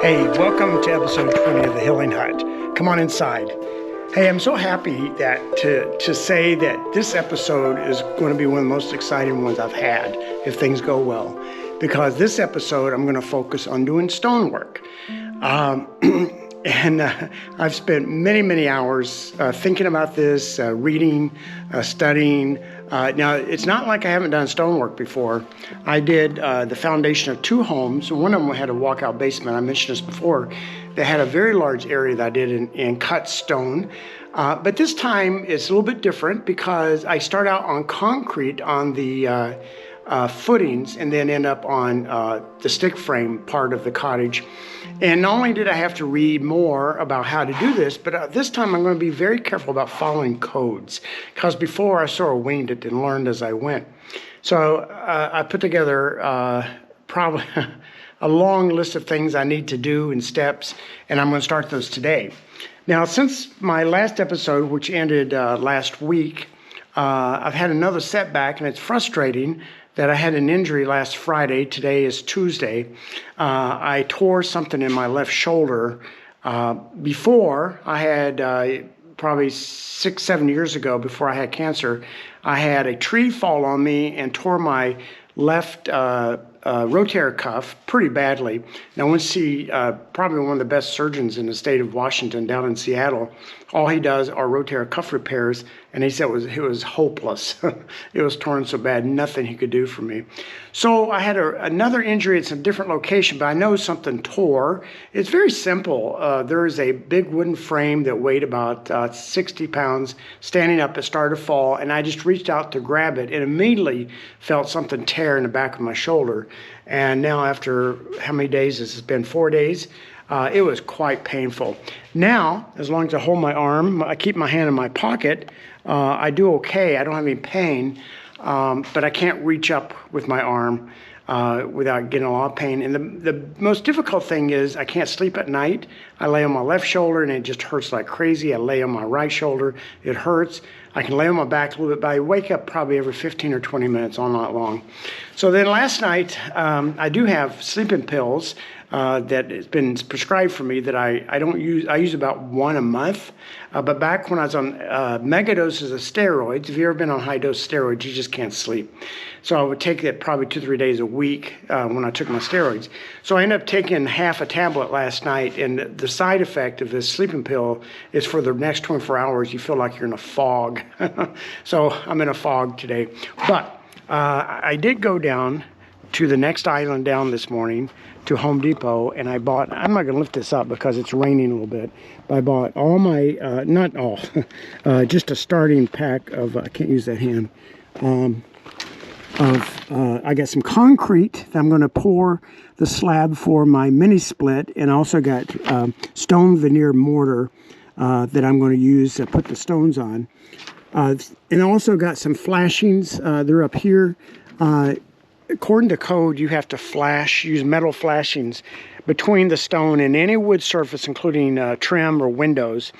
Hey, welcome to episode 20 of the Healing Hut. Come on inside. Hey, I'm so happy that to say that this episode is going to be one of the most exciting ones I've had if things go well, because this episode I'm going to focus on doing stonework. And I've spent many hours thinking about this, reading, studying. Now, it's not like I haven't done stonework before. I did the foundation of 2 homes. One of them had a walkout basement. I mentioned this before. They had a very large area that I did in cut stone. But this time it's a little bit different because I start out on concrete on the footings and then end up on the stick frame part of the cottage. And not only did I have to read more about how to do this, but this time I'm going to be very careful about following codes, because before I sort of winged it and learned as I went. So I put together probably a long list of things I need to do and steps, and I'm going to start those today. Now, since my last episode, which ended last week, I've had another setback, and it's frustrating that I had an injury last Friday. Today is Tuesday. I tore something in my left shoulder. Before, I had probably 6-7 years ago, before I had cancer, I had a tree fall on me and tore my left rotator cuff pretty badly. Now, I went to see probably one of the best surgeons in the state of Washington down in Seattle. All he does are rotator cuff repairs, and he said it was hopeless. It was torn so bad, nothing he could do for me. So I had another injury. It's a different location, but I know something tore. It's very simple. There is a big wooden frame that weighed about 60 pounds standing up. It started to fall, and I just reached out to grab it and immediately felt something tear in the back of my shoulder. And now, after how many days? This has been 4 days. It was quite painful. Now, as long as I hold my arm, I keep my hand in my pocket, I do okay. I don't have any pain, but I can't reach up with my arm without getting a lot of pain. And the most difficult thing is I can't sleep at night. I lay on my left shoulder and it just hurts like crazy. I lay on my right shoulder, it hurts. I can lay on my back a little bit, but I wake up probably every 15 or 20 minutes all night long. So then last night, I do have sleeping pills that has been prescribed for me that I don't use. I use about 1 a month. But back when I was on mega doses of steroids, if you've ever been on high dose steroids, you just can't sleep. So I would take it probably 2-3 days a week when I took my steroids. So I ended up taking half a tablet last night, and the side effect of this sleeping pill is for the next 24 hours, you feel like you're in a fog. So I'm in a fog today. But I did go down to the next island down this morning to Home Depot, and I bought, I'm not going to lift this up because it's raining a little bit, but I bought all my, not all, just a starting pack of, I can't use that hand, I got some concrete that I'm going to pour the slab for my mini split, and I also got stone veneer mortar that I'm going to use to put the stones on. And I also got some flashings. They're up here. According to code, you have to use metal flashings between the stone and any wood surface, including trim or windows,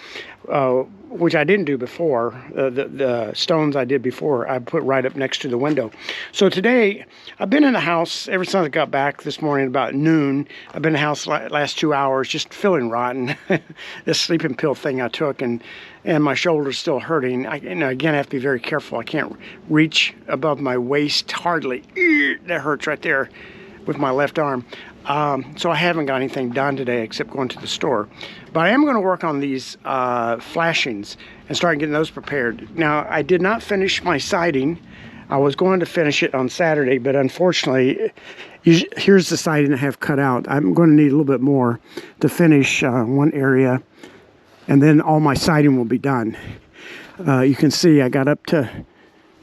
which I didn't do before. The stones I did before, I put right up next to the window. So today, I've been in the house ever since I got back this morning about noon. I've been in the house last 2 hours, just feeling rotten. This sleeping pill thing I took, and my shoulder's still hurting. Again, I have to be very careful. I can't reach above my waist hardly. That hurts right there with my left arm. So I haven't got anything done today except going to the store. But I am going to work on these flashings and start getting those prepared. Now, I did not finish my siding. I was going to finish it on Saturday, but unfortunately, here's the siding I have cut out. I'm going to need a little bit more to finish one area, and then all my siding will be done. You can see I got up to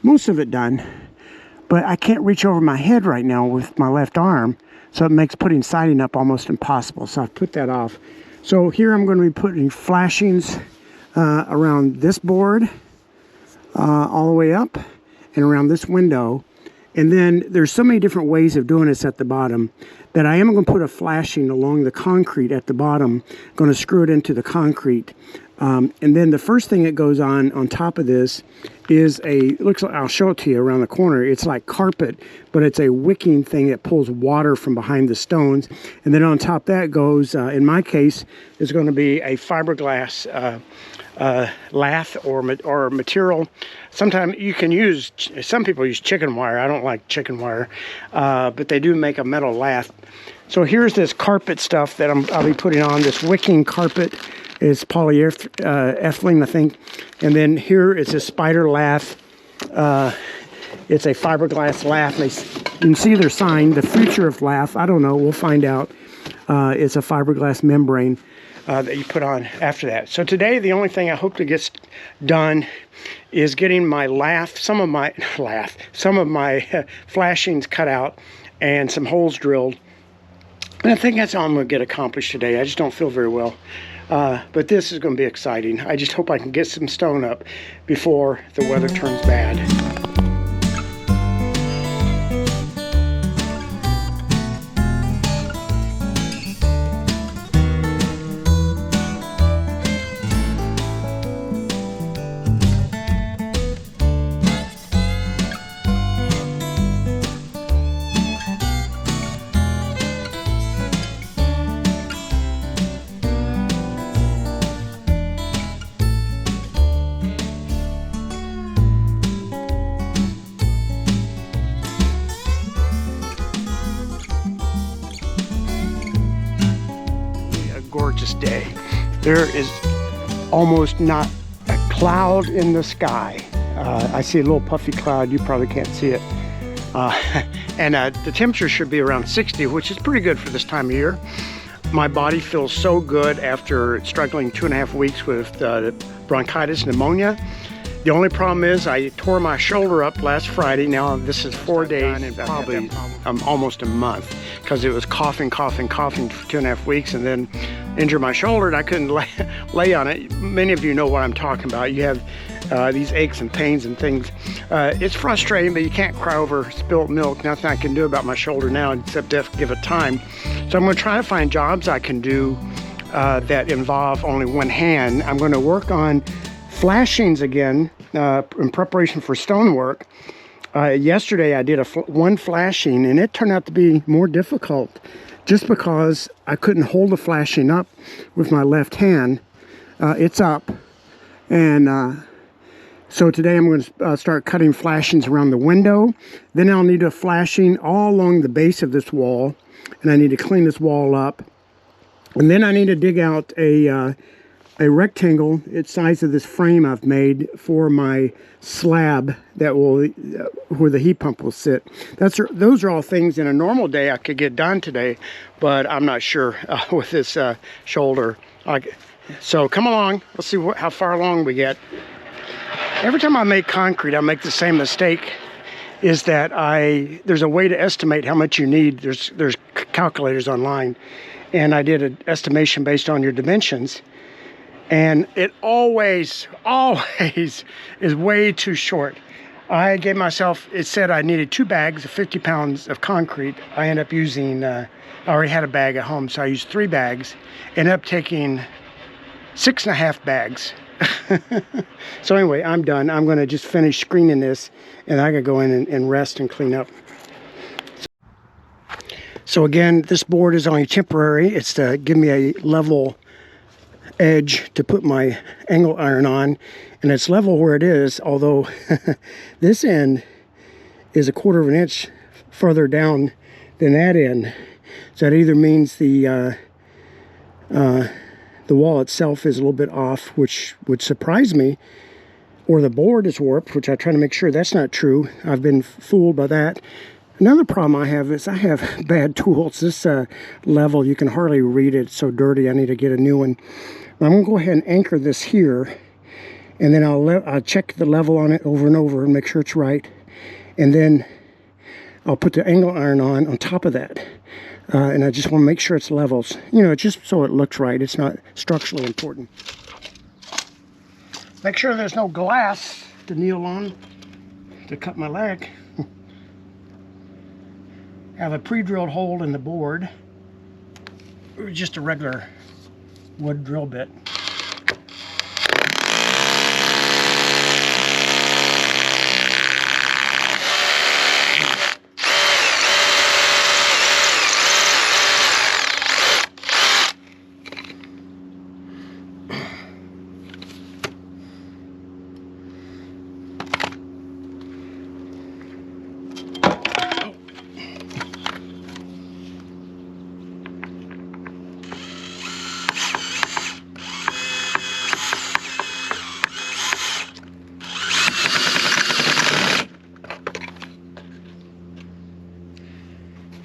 most of it done, but I can't reach over my head right now with my left arm, so it makes putting siding up almost impossible. So I've put that off. So here I'm going to be putting flashings around this board all the way up and around this window. And then there's so many different ways of doing this at the bottom that I am going to put a flashing along the concrete at the bottom. I'm going to screw it into the concrete And then the first thing that goes on top of this is looks like, I'll show it to you around the corner. It's like carpet, but it's a wicking thing that pulls water from behind the stones. And then on top of that goes, in my case, is going to be a fiberglass lath or material. Sometimes you can use, some people use chicken wire. I don't like chicken wire, but they do make a metal lath. So here's this carpet stuff that I'll be putting on, this wicking carpet. It's polyethylene, I think. And then here is a spider lath. It's a fiberglass lath. You can see their sign, the future of lath. I don't know, we'll find out. It's a fiberglass membrane that you put on after that. So today, the only thing I hope to get done is getting my lath, some of my flashings cut out and some holes drilled. And I think that's all I'm going to get accomplished today. I just don't feel very well. But this is going to be exciting. I just hope I can get some stone up before the weather turns bad. Gorgeous day. There is almost not a cloud in the sky. I see a little puffy cloud. You probably can't see it. And the temperature should be around 60, which is pretty good for this time of year. My body feels so good after struggling 2.5 weeks with bronchitis, pneumonia. The only problem is I tore my shoulder up last Friday. Now this is 4 days and probably almost a month, because it was coughing for 2.5 weeks, and then injured my shoulder and I couldn't lay on it. Many of you know what I'm talking about. You have these aches and pains and things. It's frustrating, but you can't cry over spilt milk. Nothing I can do about my shoulder now except to give it time. So I'm going to try to find jobs I can do that involve only one hand. I'm going to work on flashings again in preparation for stonework. Yesterday I did one flashing, and it turned out to be more difficult just because I couldn't hold the flashing up with my left hand. It's up, and so today I'm going to start cutting flashings around the window. Then I'll need a flashing all along the base of this wall, and I need to clean this wall up. And then I need to dig out a rectangle, it's size of this frame I've made for my slab that will, where the heat pump will sit. Those are all things in a normal day I could get done today, but I'm not sure with this shoulder. So come along, let's see how far along we get. Every time I make concrete, I make the same mistake, is that there's a way to estimate how much you need. There's calculators online, and I did an estimation based on your dimensions. And it always is way too short. I gave myself, it said I needed 2 bags of 50 pounds of concrete. I ended up using, I already had a bag at home, so I used 3 bags. Ended up taking 6.5 bags. So anyway, I'm done. I'm going to just finish screening this, and I gotta go in and rest and clean up. So again, this board is only temporary. It's to give me a level edge to put my angle iron on, and it's level where it is, although this end is 1/4 of an inch further down than that end. So that either means the wall itself is a little bit off, which would surprise me, or the board is warped, which I try to make sure that's not true. I've been fooled by that. Another problem I have is I have bad tools. This level, you can hardly read it. It's so dirty. I need to get a new one. I'm going to go ahead and anchor this here, and then I'll check the level on it over and over and make sure it's right. And then I'll put the angle iron on top of that. And I just want to make sure it's levels. You know, just so it looks right. It's not structurally important. Make sure there's no glass to kneel on to cut my leg. Have a pre-drilled hole in the board. Just a regular wood drill bit.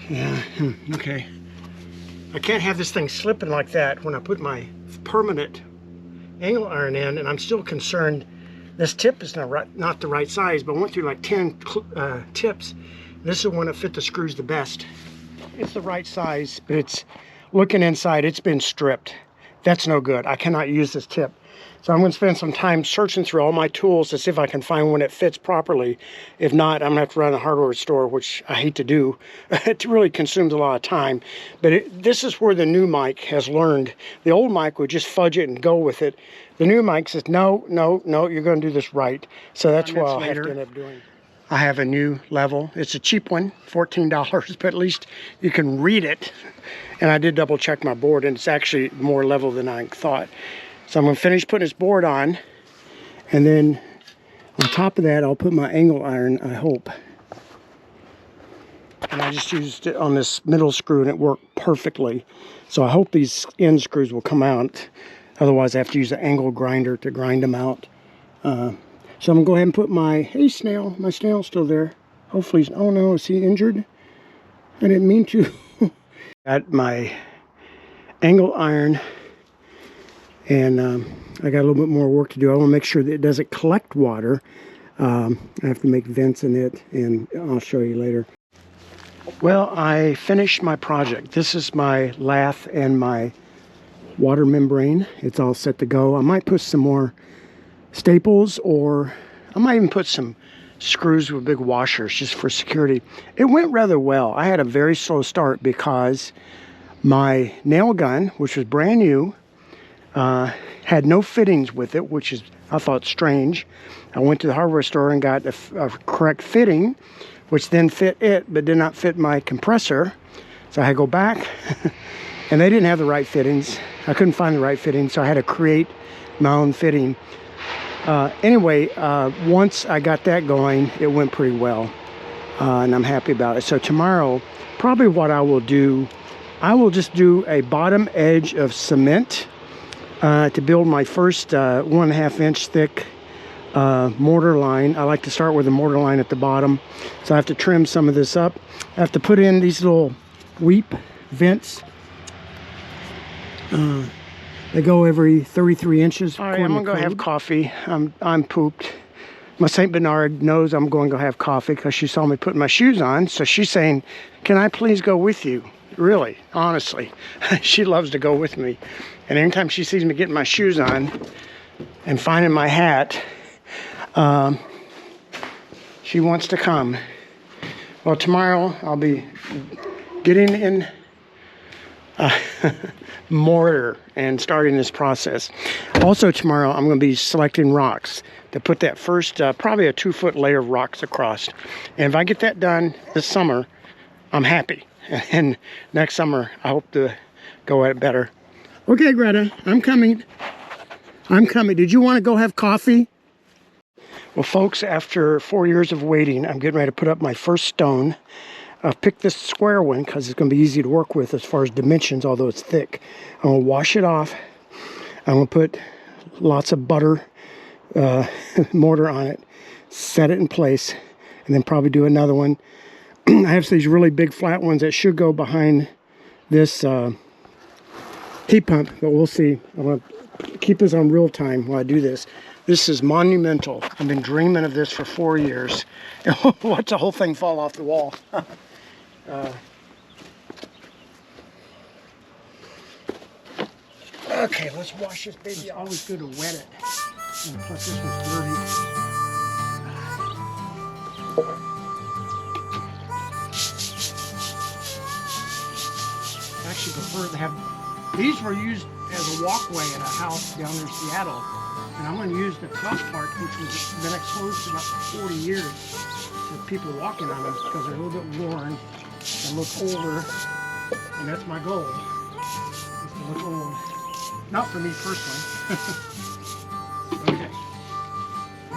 Yeah, okay. I can't have this thing slipping like that when I put my permanent angle iron in, and I'm still concerned this tip is not the right size, but I went through like 10 tips. This is the one that fit the screws the best. It's the right size, but it's looking inside, it's been stripped. That's no good. I cannot use this tip. So I'm going to spend some time searching through all my tools to see if I can find one that fits properly. If not, I'm going to have to run a hardware store, which I hate to do. It really consumes a lot of time. But this is where the new mic has learned. The old mic would just fudge it and go with it. The new mic says, no, no, no, you're going to do this right. So that's what I'll have to end up doing. I have a new level. It's a cheap one, $14, but at least you can read it. And I did double check my board, and it's actually more level than I thought. So I'm going to finish putting this board on, and then on top of that I'll put my angle iron, I hope. And I just used it on this middle screw and it worked perfectly. So I hope these end screws will come out. Otherwise I have to use an angle grinder to grind them out. So I'm going to go ahead and put my snail's still there. Hopefully, oh no, is he injured? I didn't mean to. Got my angle iron. And I got a little bit more work to do. I want to make sure that it doesn't collect water. I have to make vents in it, and I'll show you later. Well, I finished my project. This is my lath and my water membrane. It's all set to go. I might put some more staples, or I might even put some screws with big washers just for security. It went rather well. I had a very slow start because my nail gun, which was brand new, had no fittings with it, which is, I thought, strange. I went to the hardware store and got a correct fitting, which then fit it, but did not fit my compressor. So I had to go back, and they didn't have the right fittings. I couldn't find the right fitting, so I had to create my own fitting. Anyway, once I got that going, it went pretty well, and I'm happy about it. So tomorrow, probably what I will do, I will just do a bottom edge of cement to build my first 1.5 inch thick mortar line. I like to start with a mortar line at the bottom, so I have to trim some of this up. I have to put in these little weep vents. They go every 33 inches. All right, I'm gonna go have coffee. I'm pooped. My St. Bernard knows I'm going to go have coffee because she saw me putting my shoes on, so she's saying, can I please go with you? Really, honestly, she loves to go with me. And anytime she sees me getting my shoes on and finding my hat, she wants to come. Well, tomorrow I'll be getting in mortar and starting this process. Also tomorrow I'm going to be selecting rocks to put that first, probably a 2-foot layer of rocks across. And if I get that done this summer, I'm happy. And next summer I hope to go at it better. Okay, Greta, I'm coming. I'm coming. Did you want to go have coffee? Well, folks, after 4 years of waiting, I'm getting ready to put up my first stone. I've picked this square one because it's going to be easy to work with as far as dimensions, although it's thick. I'm going to wash it off. I'm going to put lots of butter mortar on it, set it in place, and then probably do another one. I have these really big flat ones that should go behind this heat pump, but we'll see. I'm going to keep this on real time while I do this. This is monumental. I've been dreaming of this for 4 years. Watch the whole thing fall off the wall. Okay, let's wash this baby. It's always good to wet it. And plus this one's dirty. I actually prefer to have, these were used as a walkway in a house down in Seattle. And I'm going to use the top part, which has been exposed for about 40 years with people walking on them because they're a little bit worn and look older. And that's my goal, is to look old. Not for me personally. Okay.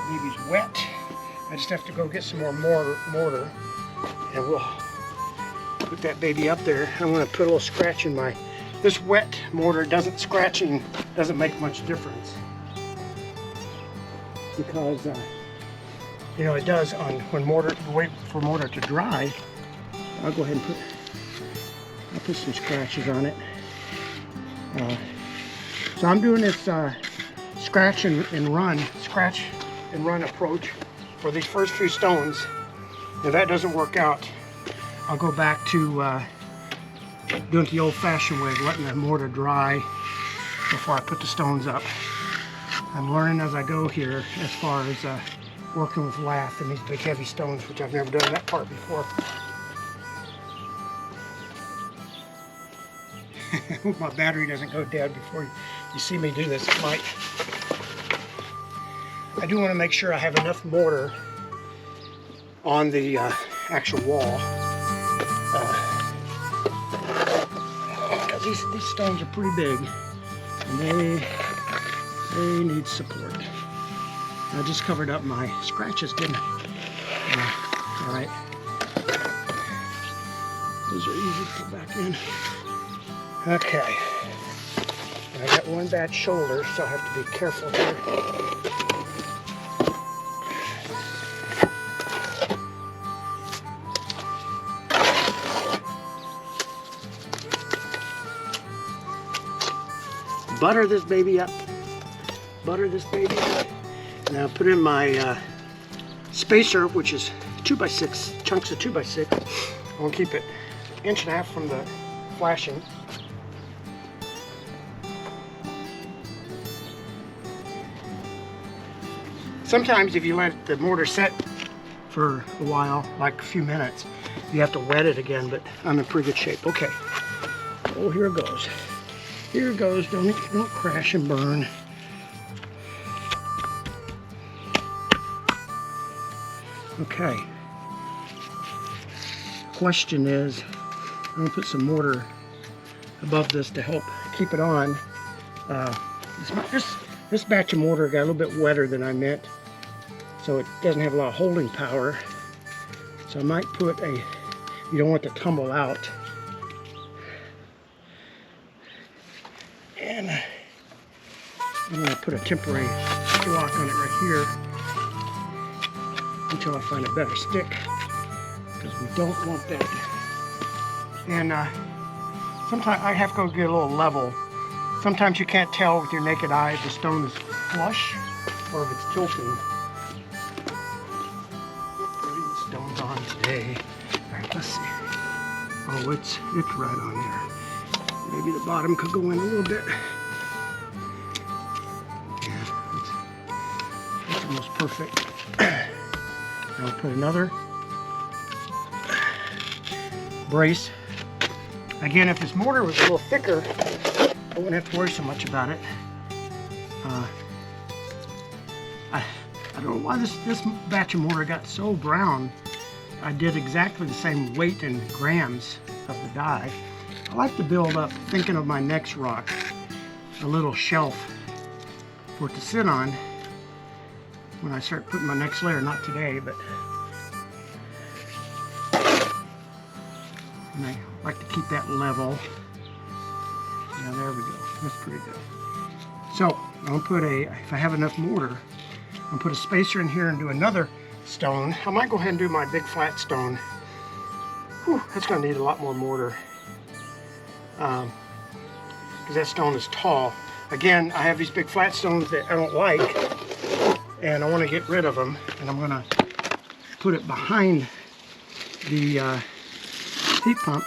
Baby's wet. I just have to go get some more mortar. And we'll put that baby up there. I'm going to put a little scratch in my... This wet mortar scratching doesn't make much difference. Because you know, it does on when mortar, wait for mortar to dry. I'll go ahead and put I'll put some scratches on it. So I'm doing this scratch and run approach for these first few stones. If that doesn't work out, I'll go back to doing it the old-fashioned way of letting the mortar dry before I put the stones up. I'm learning as I go here as far as working with lath and these big heavy stones, which I've never done that part before. I hope my battery doesn't go dead before you see me do this. It might. I do want to make sure I have enough mortar on the actual wall. Because these stones are pretty big and they need support. I just covered up my scratches, didn't I? All right. Those are easy to put back in. Okay. I got one bad shoulder, so I have to be careful here. Butter this baby up. Butter this baby up. Now put in my spacer, which is 2x6 chunks of 2x6. I'm gonna keep it 1.5 inches from the flashing. Sometimes if you let the mortar set for a while, like a few minutes, you have to wet it again, but I'm in pretty good shape. Okay. Oh, here it goes. Here it goes. Don't crash and burn. Okay. Question is, I'm gonna put some mortar above this to help keep it on. This batch of mortar got a little bit wetter than I meant, so it doesn't have a lot of holding power. So I might put you don't want it to tumble out. And I'm going to put a temporary block on it right here until I find a better stick, because we don't want that. And sometimes I have to go get a little level. Sometimes you can't tell with your naked eye if the stone is flush or if it's tilting. Putting stones on today. All right, let's see. Oh, it's right on there. Maybe the bottom could go in a little bit. Yeah, that's almost perfect. Now I'll put another brace. Again, if this mortar was a little thicker, I wouldn't have to worry so much about it. I don't know why this batch of mortar got so brown. I did exactly the same weight in grams of the dye. I like to build up, thinking of my next rock, a little shelf for it to sit on when I start putting my next layer. Not today, but and I like to keep that level. Yeah, there we go. That's pretty good. So I'm gonna if I have enough mortar, I'm gonna put a spacer in here and do another stone. I might go ahead and do my big flat stone. Whew, that's gonna need a lot more mortar. Because that stone is tall. Again, I have these big flat stones that I don't like, and I want to get rid of them, and I'm going to put it behind the heat pump,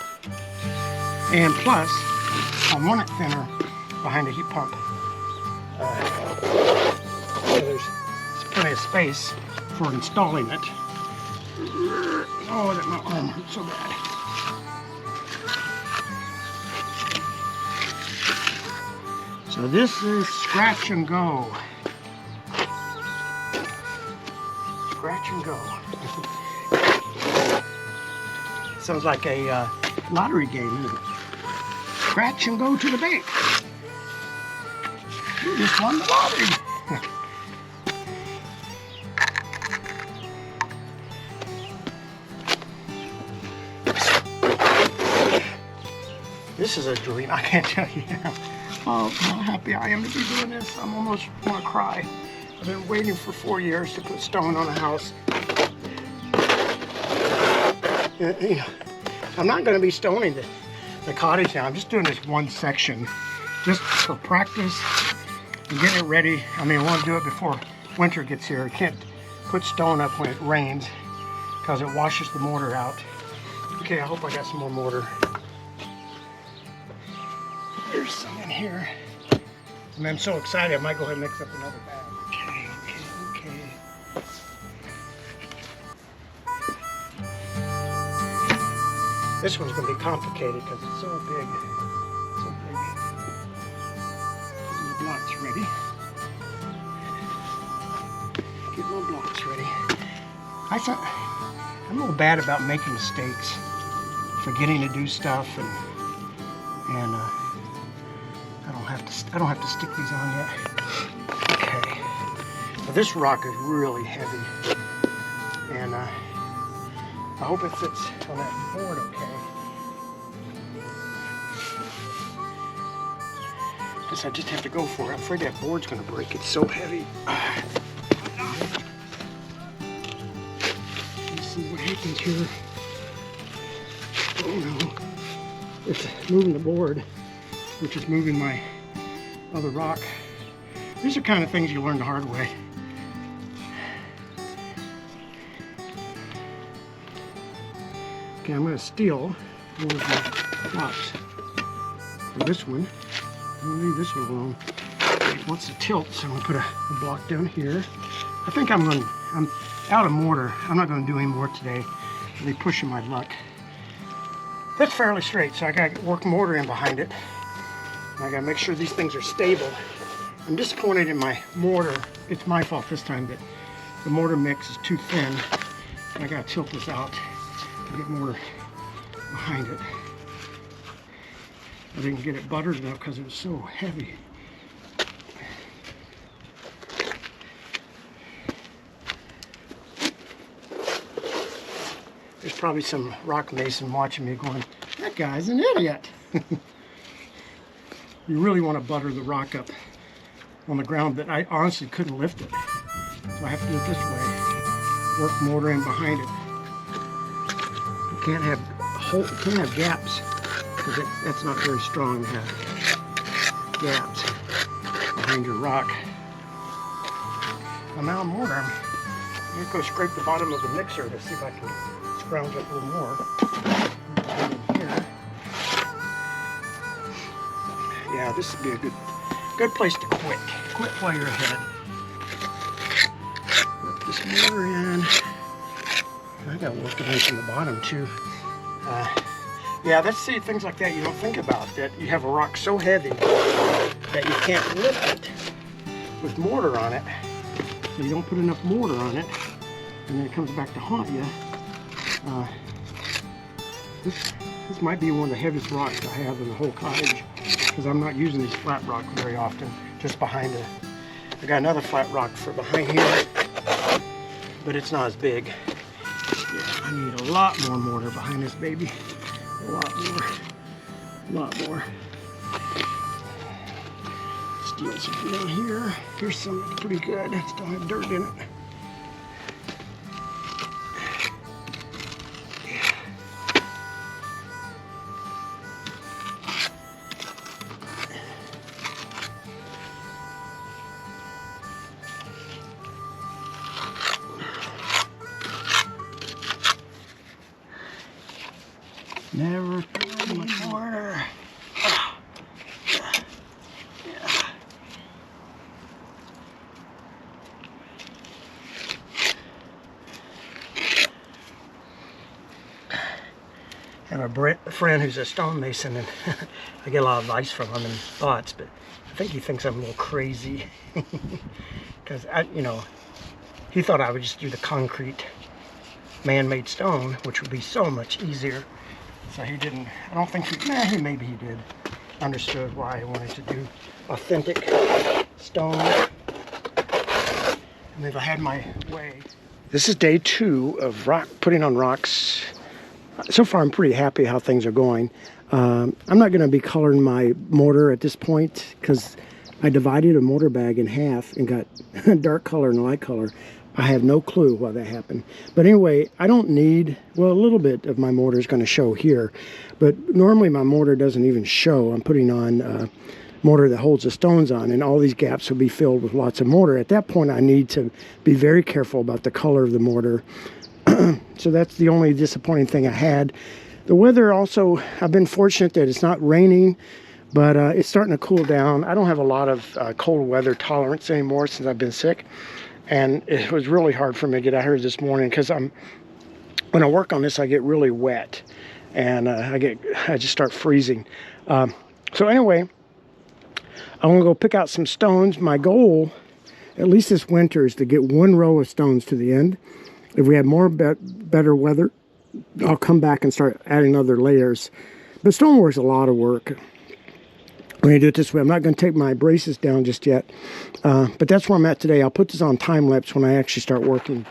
and plus I want it thinner behind the heat pump, so there's plenty of space for installing it. Oh, that my arm hurts so bad. So this is scratch and go. Scratch and go. Sounds like a lottery game, isn't it? Scratch and go to the bank. You just won the lottery. This is a dream. I can't tell you how happy I am to be doing this. I'm almost want to cry. I've been waiting for 4 years to put stone on a house. I'm not going to be stoning the cottage now. I'm just doing this one section just for practice and getting it ready. I mean, I want to do it before winter gets here. I can't put stone up when it rains because it washes the mortar out. Okay, I hope I got some more mortar. There's some in here. And I'm so excited, I might go ahead and mix up another bag. Okay. This one's going to be complicated because it's so big. Get my blocks ready. I'm a little bad about making mistakes, forgetting to do stuff, and I don't have to stick these on yet. Okay. Well, this rock is really heavy, and I hope it fits on that board okay. Guess I just have to go for it. I'm afraid that board's going to break. It's so heavy. Let's see what happens here. Oh no. It's moving the board, which is moving my other rock. These are kind of things you learn the hard way. Okay, I'm going to steal one of the blocks for this one. I'm going to leave this one alone. It wants to tilt, so I'm going to put a block down here. I think I'm out of mortar. I'm not going to do any more today. I'll be pushing my luck. That's fairly straight, so I got to work mortar in behind it. And I got to make sure these things are stable. I'm disappointed in my mortar. It's my fault this time that the mortar mix is too thin. I got to tilt this out to get mortar behind it. I didn't get it buttered enough because it was so heavy. There's probably some rock mason watching me going, that guy's an idiot. You really want to butter the rock up on the ground, but I honestly couldn't lift it. So I have to do it this way. Work mortar in behind it. You can't have gaps, because that's not very strong to have gaps behind your rock. Well, now mortar, I'm going to go scrape the bottom of the mixer to see if I can scrounge up a little more. Here. Yeah, this would be a good place to quit. Quit while you're ahead. Put this mortar in. I got to work it in from the bottom too. Yeah, that's things like that you don't think about. That you have a rock so heavy that you can't lift it with mortar on it. So you don't put enough mortar on it, and then it comes back to haunt you. This might be one of the heaviest rocks I have in the whole cottage, because I'm not using these flat rock very often. Just behind it, I got another flat rock for behind here, but it's not as big. Yeah, I need a lot more mortar behind this baby. A lot more. Steal some down here. Here's some that's pretty good. It still have dirt in it. Never too much mortar. Yeah. I have a friend who's a stonemason, and I get a lot of advice from him and thoughts, but I think he thinks I'm a little crazy because he thought I would just do the concrete man-made stone, which would be so much easier. So he didn't, I don't think maybe he did, understood why I wanted to do authentic stone. And if I had my way. This is day 2 of putting on rocks. So far I'm pretty happy how things are going. I'm not going to be coloring my mortar at this point because I divided a mortar bag in half and got dark color and light color. I have no clue why that happened. But anyway, I don't need, well, a little bit of my mortar is going to show here, but normally my mortar doesn't even show. I'm putting on mortar that holds the stones on, and all these gaps will be filled with lots of mortar. At that point, I need to be very careful about the color of the mortar. So that's the only disappointing thing I had. The weather also, I've been fortunate that it's not raining, but it's starting to cool down. I don't have a lot of cold weather tolerance anymore since I've been sick. And it was really hard for me to get out here this morning because when I work on this, I get really wet, and I just start freezing. So anyway, I'm gonna go pick out some stones. My goal, at least this winter, is to get one row of stones to the end. If we have more better weather, I'll come back and start adding other layers. But stonework's a lot of work when you do it this way. I'm not going to take my braces down just yet, but that's where I'm at today. I'll put this on time lapse when I actually start working.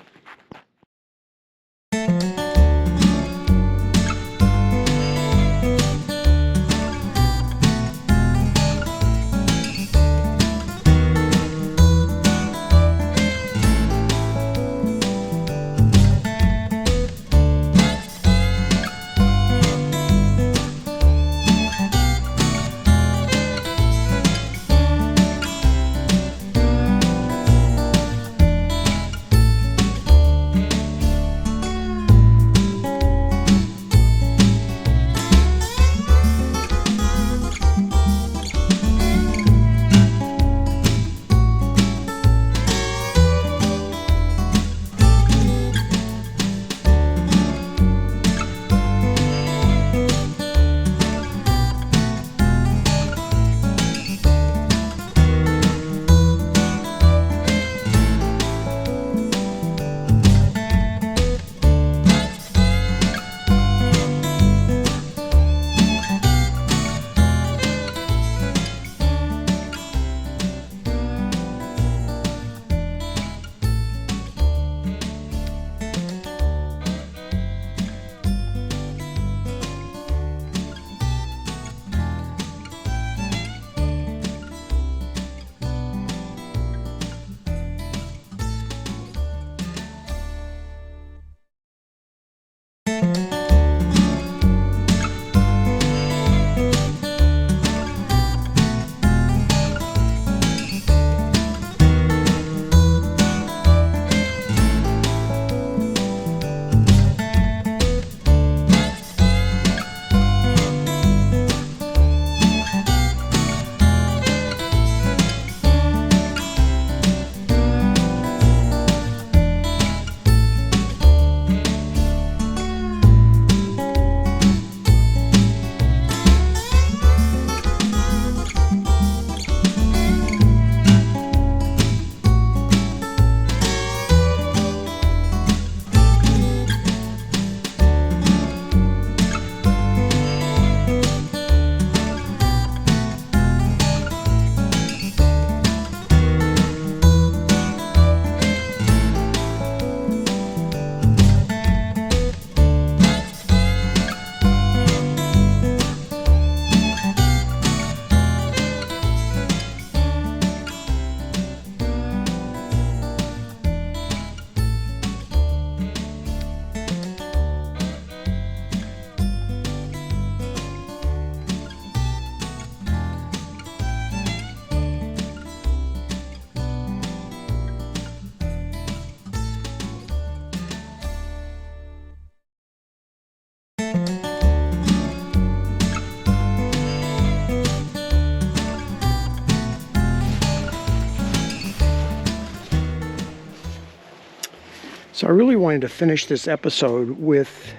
So I really wanted to finish this episode with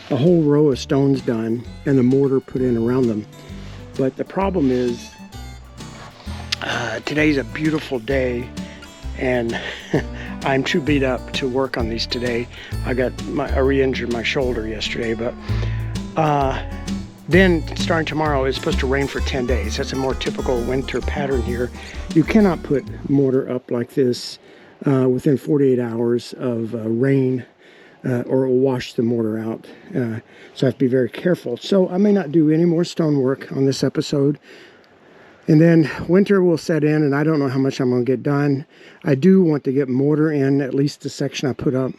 a whole row of stones done and the mortar put in around them. But the problem is today's a beautiful day, and I'm too beat up to work on these today. I re-injured my shoulder yesterday, but then starting tomorrow, it's supposed to rain for 10 days. That's a more typical winter pattern here. You cannot put mortar up like this within 48 hours of rain, or it will wash the mortar out. So I have to be very careful. So I may not do any more stonework on this episode. And then winter will set in, and I don't know how much I'm going to get done. I do want to get mortar in at least the section I put up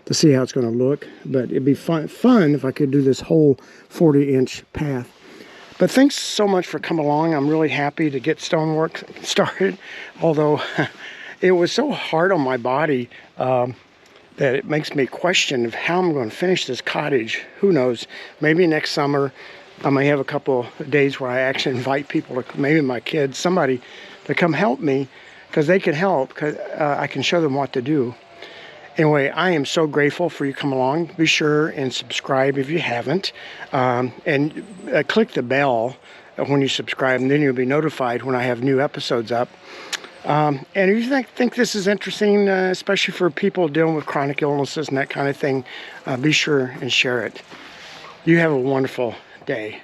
to see how it's going to look. But it'd be fun if I could do this whole 40-inch path. But thanks so much for coming along. I'm really happy to get stonework started, although it was so hard on my body that it makes me question of how I'm going to finish this cottage. Who knows? Maybe next summer I may have a couple of days where I actually invite people, to, maybe my kids, somebody, to come help me, because they can help, because I can show them what to do. Anyway, I am so grateful for you coming along. Be sure and subscribe if you haven't, and click the bell when you subscribe, and then you'll be notified when I have new episodes up. And if you think this is interesting, especially for people dealing with chronic illnesses and that kind of thing, be sure and share it. You have a wonderful day.